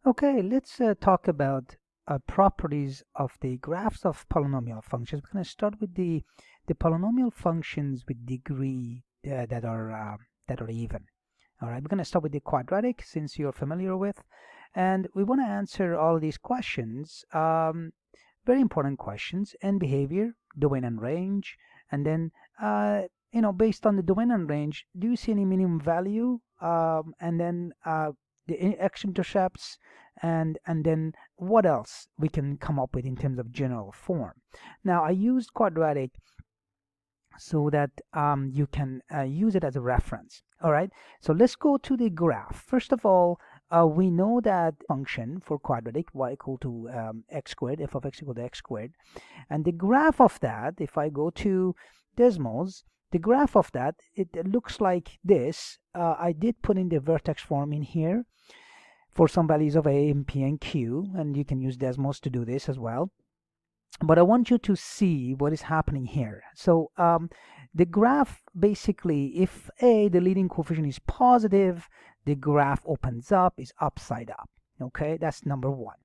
Okay, let's talk about properties of the graphs of polynomial functions. We're going to start with the polynomial functions with degree that are even. All right, we're going to start with the quadratic, since you're familiar with, and we want to answer all these questions. Very important questions: and behavior, domain and range, and then based on the domain and range, do you see any minimum value? And then the X-intercepts, and then what else we can come up with in terms of general form. Now I used quadratic so that you can use it as a reference. All right, so let's go to the graph. First of all, we know that function for quadratic y equal to x squared, f of x equal to x squared, and the graph of that, if I go to Desmos, the graph of that, it looks like this. I did put in the vertex form in here for some values of a, p, and q, and you can use Desmos to do this as well. But I want you to see what is happening here. So the graph, basically, if a, the leading coefficient, is positive, the graph opens up, is upside up. Okay, that's number one.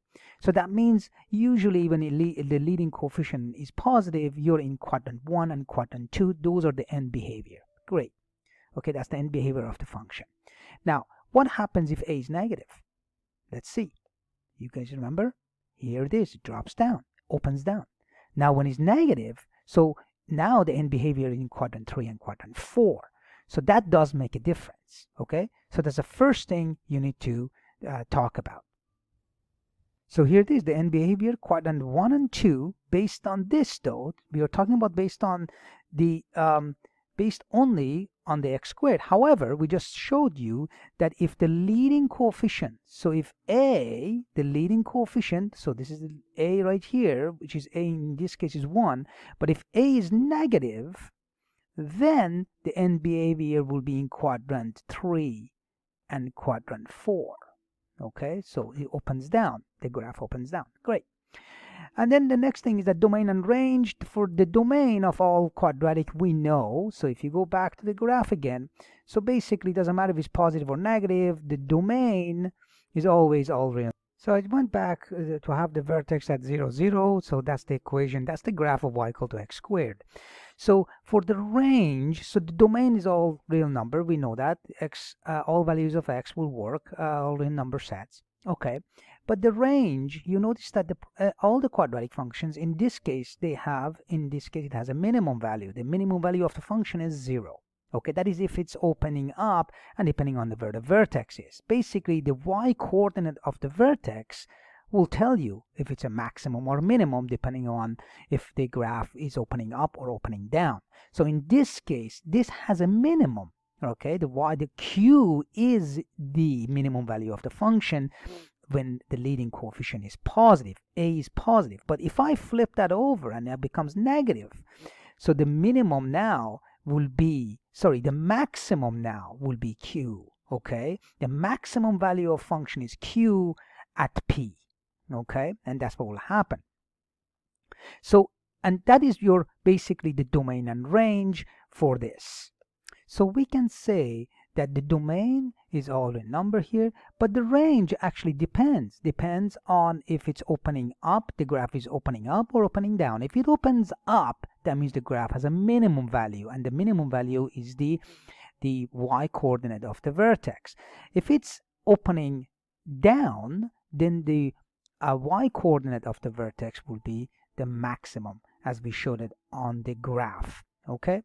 So that means usually when the leading coefficient is positive, you're in quadrant 1 and quadrant 2. Those are the end behavior. Great. Okay, that's the end behavior of the function. Now, what happens if a is negative? Let's see. You guys remember? Here it is. It drops down, opens down. Now when it's negative, so now the end behavior in quadrant 3 and quadrant 4. So that does make a difference. Okay, so that's the first thing you need to talk about. So here it is, the end behavior, quadrant 1 and 2. Based on this, though, we are talking about based on the based only on the x squared. However, we just showed you that if the leading coefficient, so if a, the leading coefficient, so this is the a right here, which is a in this case is 1, but if a is negative, then the end behavior will be in quadrant 3 and quadrant 4. Okay, so it opens down, the graph opens down. Great. And then the next thing is that domain and range. For the domain of all quadratic, we know. So if you go back to the graph again, so basically it doesn't matter if it's positive or negative, the domain is always all real. So I went back to have the vertex at 0, 0. So that's the equation. That's the graph of y equal to x squared. So for the range, so the domain is all real number. We know that x, all values of x will work, all real number sets. Okay. But the range, you notice that all the quadratic functions, in this case, it has a minimum value. The minimum value of the function is 0. Okay, that is if it's opening up and depending on where the vertex is. Basically, the y coordinate of the vertex will tell you if it's a maximum or minimum, depending on if the graph is opening up or opening down. So in this case, this has a minimum. Okay, the q is the minimum value of the function when the leading coefficient is positive, a is positive. But if I flip that over and that becomes negative, so the minimum now will be, the maximum now will be q. Okay, the maximum value of function is q at p. Okay, and that's what will happen. So, and that is your basically the domain and range for this. So we can say that the domain is all a number here, but the range actually depends on if it's opening up, the graph is opening up or opening down. If it opens up, that means the graph has a minimum value, and the minimum value is the y coordinate of the vertex. If it's opening down, then the y coordinate of the vertex will be the maximum, as we showed it on the graph. Okay.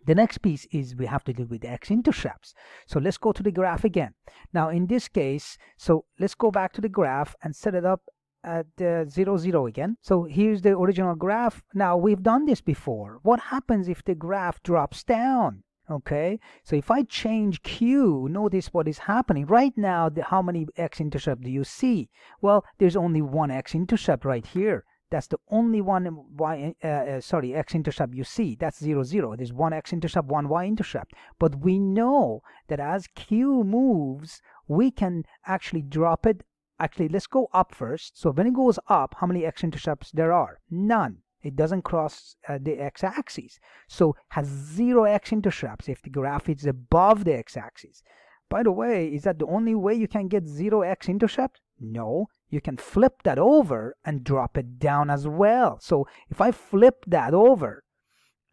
The next piece is we have to deal with the x-intercepts. So let's go to the graph again. Now in this case, so let's go back to the graph and set it up at 0, 0 again. So here's the original graph. Now we've done this before. What happens if the graph drops down? Okay, so if I change q, notice what is happening. Right now, how many x-intercept do you see? Well, there's only one x-intercept right here. That's the only one x-intercept you see. That's 0, 0. There's one x-intercept, one y-intercept. But we know that as q moves, we can actually drop it. Actually, let's go up first. So when it goes up, how many x-intercepts there are? None. It doesn't cross the x-axis. So has 0 x-intercepts if the graph is above the x-axis. By the way, is that the only way you can get 0 x-intercept? No, you can flip that over and drop it down as well. So if I flip that over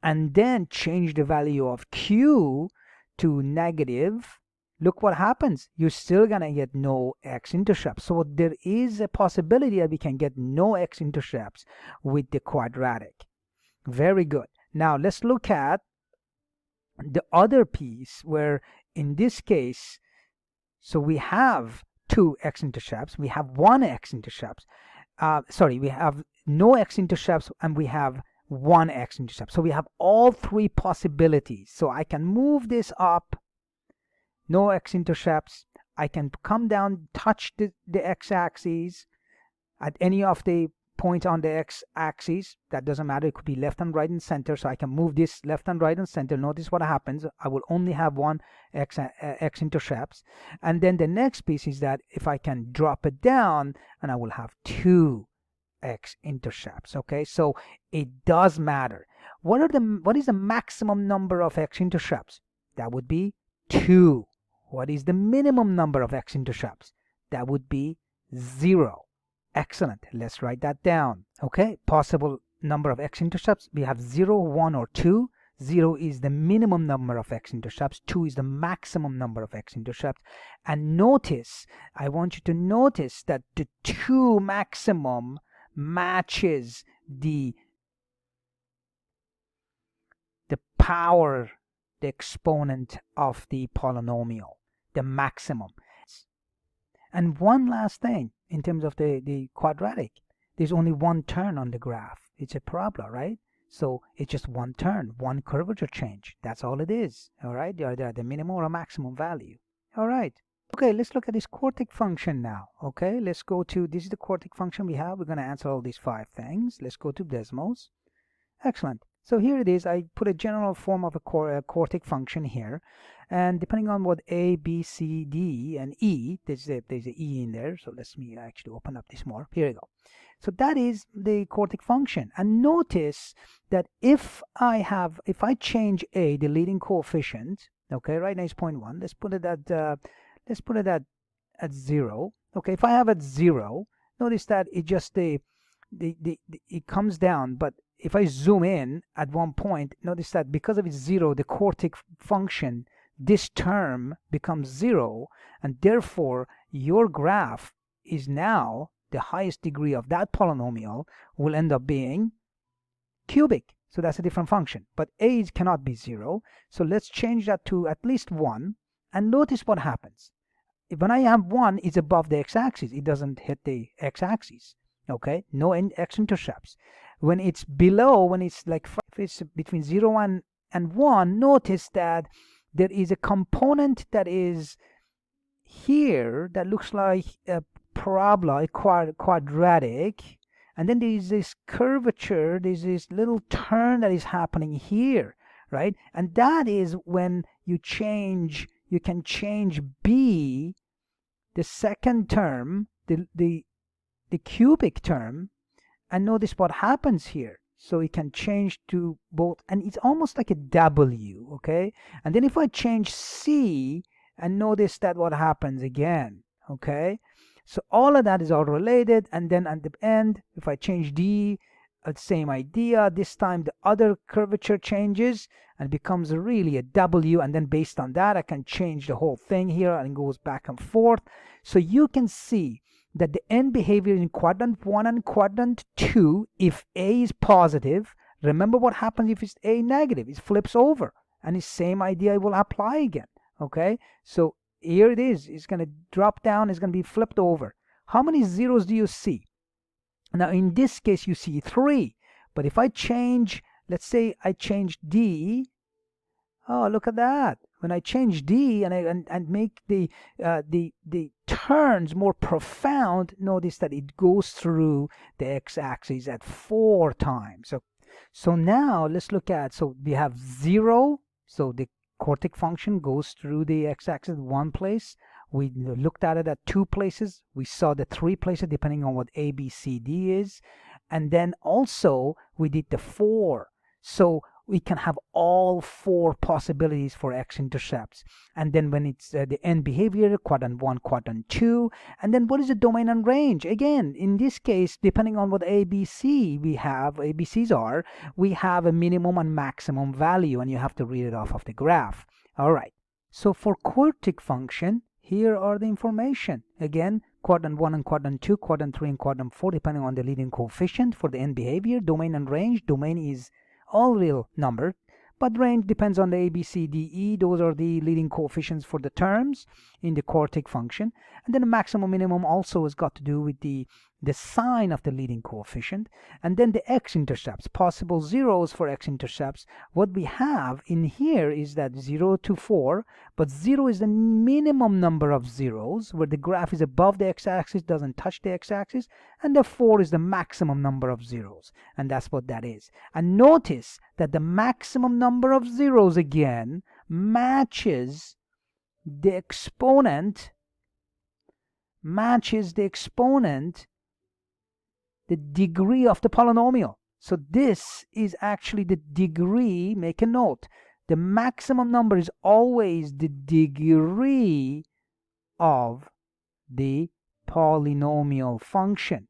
and then change the value of q to negative, look what happens. You're still gonna get no x-intercepts. So there is a possibility that we can get no x-intercepts with the quadratic. Very good. Now let's look at the other piece where in this case, so we have 2 x-intercepts, we have 1 x-intercepts, we have no x-intercepts and we have 1 x-intercept. So we have all 3 possibilities. So I can move this up, no x-intercepts. I can come down, touch the x-axis at any of the points on the x-axis. That doesn't matter. It could be left and right and center. So I can move this left and right and center. Notice what happens. I will only have 1 x-intercepts. And then the next piece is that if I can drop it down, and I will have 2 x-intercepts. Okay, so it does matter. What is the maximum number of x-intercepts? That would be 2. What is the minimum number of x-intercepts? That would be 0. Excellent. Let's write that down. Okay, possible number of x-intercepts. We have 0, 1, or 2. 0 is the minimum number of x-intercepts. 2 is the maximum number of x-intercepts. And notice, I want you to notice that the 2 maximum matches the power, the exponent of the polynomial, the maximum. And one last thing, in terms of the quadratic, there's only one turn on the graph. It's a parabola, right? So it's just one turn, one curvature change. That's all it is. All right, they are the minimum or maximum value. All right. Okay, let's look at this Quartic function now. Okay, let's go to, this is the Quartic function we have. We're going to answer all these 5 things. Let's go to Desmos. Excellent. So here it is. I put a general form of a Quartic function here. And depending on what A, B, C, D, and E, there's a E in there. So let me actually open up this more. Here we go. So that is the Quartic function. And notice that if I change A, the leading coefficient, okay, right now it's 0.1. Let's put it at 0. Okay, if I have at 0, notice that it just it comes down, but if I zoom in at one point, notice that because of its 0, the Quartic function, this term becomes 0, and therefore your graph is now the highest degree of that polynomial will end up being cubic. So that's a different function. But A cannot be 0. So let's change that to at least 1. And notice what happens. When I have 1, it's above the x-axis. It doesn't hit the x-axis. Okay, no x-intercepts. When it's below, when it's like if it's between 0 and 1, notice that there is a component that is here that looks like a parabola, a quadratic, and then there is this curvature, there's this little turn that is happening here, right? And that is when you can change B, the second term, the cubic term, and notice what happens here. So it can change to both, and it's almost like a W, okay? And then if I change C, and notice that what happens again, okay? So all of that is all related, and then at the end, if I change D, same idea. This time the other curvature changes and becomes really a W, and then based on that I can change the whole thing here, and it goes back and forth. So you can see that the end behavior in quadrant 1 and quadrant 2, if A is positive, remember what happens if it's A negative? It flips over, and the same idea will apply again. Okay, so here it is. It's going to drop down. It's going to be flipped over. How many zeros do you see? Now in this case you see 3. But if I change, let's say I change D. Oh, look at that. When I change D and make the turns more profound, notice that it goes through the x-axis at 4 times. So now let's look at, so we have 0. So the Quartic function goes through the x-axis one place. We looked at it at 2 places. We saw the 3 places depending on what A, B, C, D is. And then also we did the 4. So we can have all four possibilities for x-intercepts. And then when it's the end behavior, quadrant 1, quadrant 2, and then what is the domain and range? Again, in this case, depending on what ABC we have, ABCs are, we have a minimum and maximum value, and you have to read it off of the graph. All right. So for quartic function, here are the information. Again, quadrant 1 and quadrant 2, quadrant 3 and quadrant 4, depending on the leading coefficient for the end behavior, domain and range. Domain is all real number, but range depends on the A, B, C, D, E. Those are the leading coefficients for the terms in the quartic function. And then the maximum minimum also has got to do with the sign of the leading coefficient. And then the x-intercepts, possible zeros for x-intercepts. What we have in here is that 0 to 4, but 0 is the minimum number of zeros, where the graph is above the x-axis, doesn't touch the x-axis, and the 4 is the maximum number of zeros, and that's what that is. And notice that the maximum number of zeros again matches the exponent, the degree of the polynomial. So this is actually the degree. Make a note. The maximum number is always the degree of the polynomial function.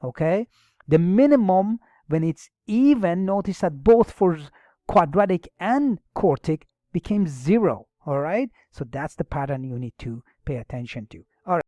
Okay? The minimum, when it's even, notice that both for quadratic and quartic became 0. All right? So that's the pattern you need to pay attention to. All right.